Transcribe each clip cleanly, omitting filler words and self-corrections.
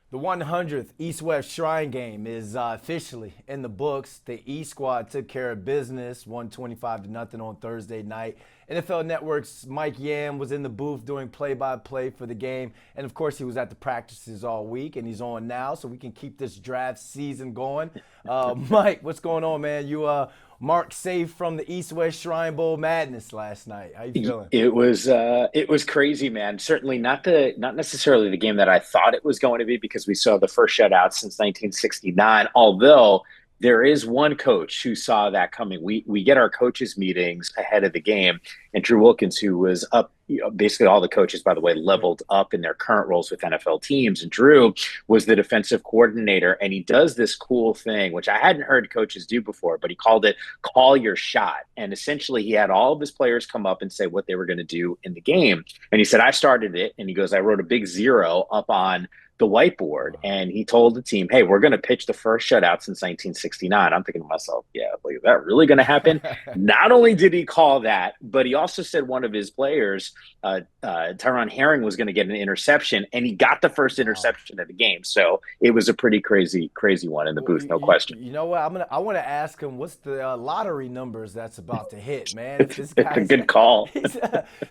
The 100th East-West Shrine Game is officially in the books. The E Squad took care of business, 125 to nothing on Thursday night. NFL Network's Mike Yam was in the booth doing play-by-play for the game, and of course he was at the practices all week, and he's on now, so we can keep this draft season going. Mike, what's going on, man? You marked safe from the East-West Shrine Bowl madness last night. How you feeling? It was crazy, man. Certainly not necessarily the game that I thought it was going to be because we saw the first shutout since 1969. Although there is one coach who saw that coming. We get our coaches meetings ahead of the game, and Drew Wilkins, who was up, basically all the coaches, by the way, leveled up in their current roles with NFL teams, and Drew was the defensive coordinator, and he does this cool thing which I hadn't heard coaches do before, but he called it "call your shot," and essentially he had all of his players come up and say what they were going to do in the game, and he said, "I started it," and he goes, "I wrote a big zero up on the whiteboard," and he told the team, "Hey, we're going to pitch the first shutout since 1969." I'm thinking to myself, yeah, like, is that really going to happen? Not only did he call that, but he also said one of his players, Tyron Herring, was going to get an interception, and he got the first Wow. interception of the game. So it was a pretty crazy one in the Well, booth, no question. you know what? I want to ask him what's the lottery numbers that's about to hit, man. If this It's a guy's, good call.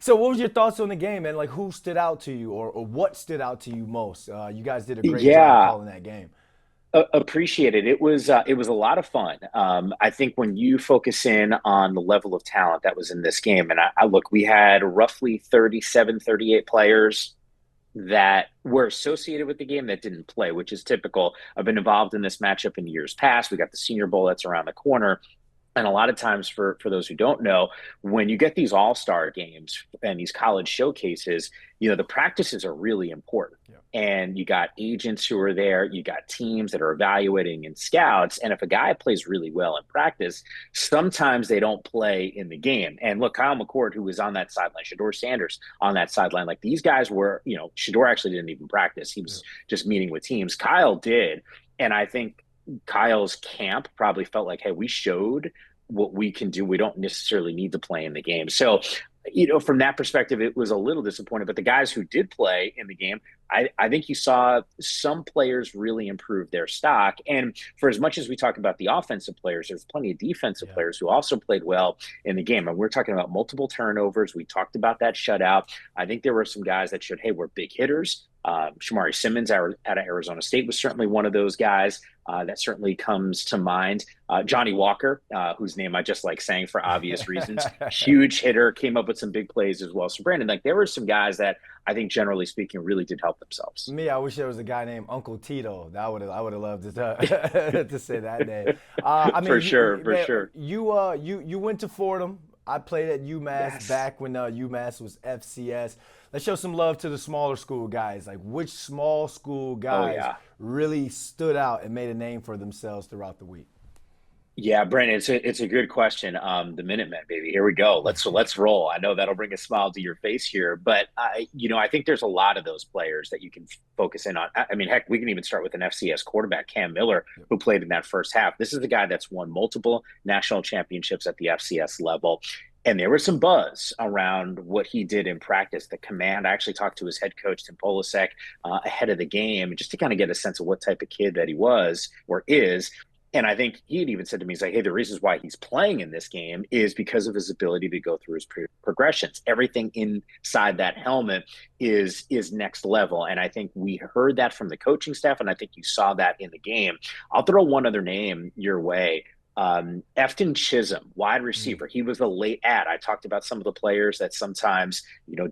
so what was your thoughts on the game, man? Like who stood out to you, or what stood out to you most? You guys did a great job Yeah, calling that game. appreciate it. It was a lot of fun. I think when you focus in on the level of talent that was in this game, and I look, we had roughly 37, 38 players that were associated with the game that didn't play, which is typical. I've been involved in this matchup in years past. We got the Senior Bowl that's around the corner. And a lot of times, for those who don't know, when you get these all-star games and these college showcases, the practices are really important. Yeah. And you got agents who are there, you got teams that are evaluating and scouts. And if a guy plays really well in practice, sometimes they don't play in the game. And look, Kyle McCord, who was on that sideline, Shador Sanders on that sideline, like these guys were, Shador actually didn't even practice. He Yeah. was just meeting with teams. Kyle did. And I think Kyle's camp probably felt like, hey, we showed what we can do. We don't necessarily need to play in the game. So, from that perspective, it was a little disappointing. But the guys who did play in the game, I think you saw some players really improve their stock. And for as much as we talk about the offensive players, there's plenty of defensive Yeah. players who also played well in the game. And we're talking about multiple turnovers. We talked about that shutout. I think there were some guys that showed, hey, we're big hitters. Shamari Simmons out of Arizona State was certainly one of those guys. That certainly comes to mind. Johnny Walker, whose name I just like saying for obvious reasons, huge hitter, came up with some big plays as well. So, Brandon, like there were some guys that I think, generally speaking, really did help themselves. Me, I wish there was a guy named Uncle Tito. That I would have loved to say that name. I For mean, sure, for man, sure. you went to Fordham. I played at UMass Yes. back when UMass was FCS. Let's show some love to the smaller school guys. Like which small school Oh guys yeah. really stood out and made a name for themselves throughout the week? Yeah, Brandon, it's a good question. The Minutemen, baby. Here we go. Let's roll. I know that'll bring a smile to your face here, but I think there's a lot of those players that you can focus in on. I mean, heck, we can even start with an FCS quarterback, Cam Miller, Yep. who played in that first half. This is the guy that's won multiple national championships at the FCS level. And there was some buzz around what he did in practice, the command. I actually talked to his head coach, Tim Polasek, ahead of the game, just to kind of get a sense of what type of kid that he was or is. And I think he had even said to me, he's like, hey, the reasons why he's playing in this game is because of his ability to go through his progressions. Everything inside that helmet is next level. And I think we heard that from the coaching staff, and I think you saw that in the game. I'll throw one other name your way. Efton Chisholm, wide Mm. receiver. He was a late ad. I talked about some of the players that sometimes,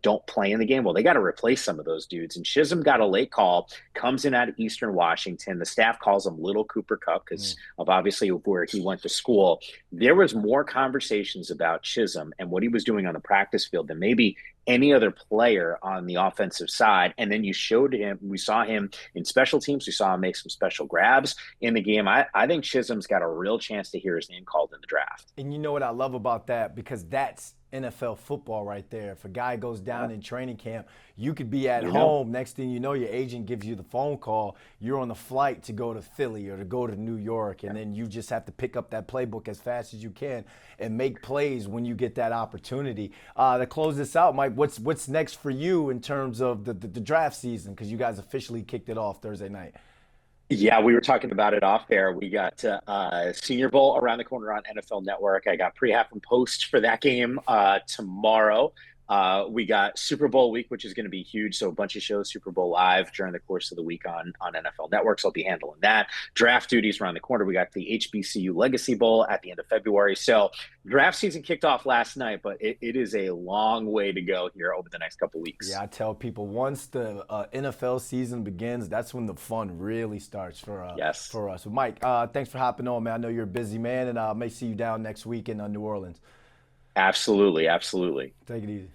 don't play in the game. Well, they got to replace some of those dudes. And Chisholm got a late call, comes in out of Eastern Washington. The staff calls him Little Cooper Cup Mm. because of obviously where he went to school. There was more conversations about Chisholm and what he was doing on the practice field than maybe any other player on the offensive side. And then we saw him in special teams. We saw him make some special grabs in the game. I think Chisholm's got a real chance to hear his name called in the draft. And you know what I love about that? Because that's NFL football right there. If a guy goes down in training camp, you could be at You home. Next thing you know, your agent gives you the phone call. You're on the flight to go to Philly or to go to New York, and then you just have to pick up that playbook as fast as you can and make plays when you get that opportunity. To close this out, Mike, what's next for you in terms of the draft season? Because you guys officially kicked it off Thursday night. Yeah, we were talking about it off there. We got Senior Bowl around the corner on NFL Network. I got pre-half and post for that game tomorrow. We got Super Bowl week, which is going to be huge. So a bunch of shows, Super Bowl live during the course of the week on NFL Network. So I'll be handling that. Draft duties around the corner. We got the HBCU Legacy Bowl at the end of February. So draft season kicked off last night, but it is a long way to go here over the next couple weeks. Yeah, I tell people once the NFL season begins, that's when the fun really starts Yes. for us. But Mike, thanks for hopping on, man. I know you're a busy man, and I may see you down next week in New Orleans. Absolutely. Absolutely. Take it easy.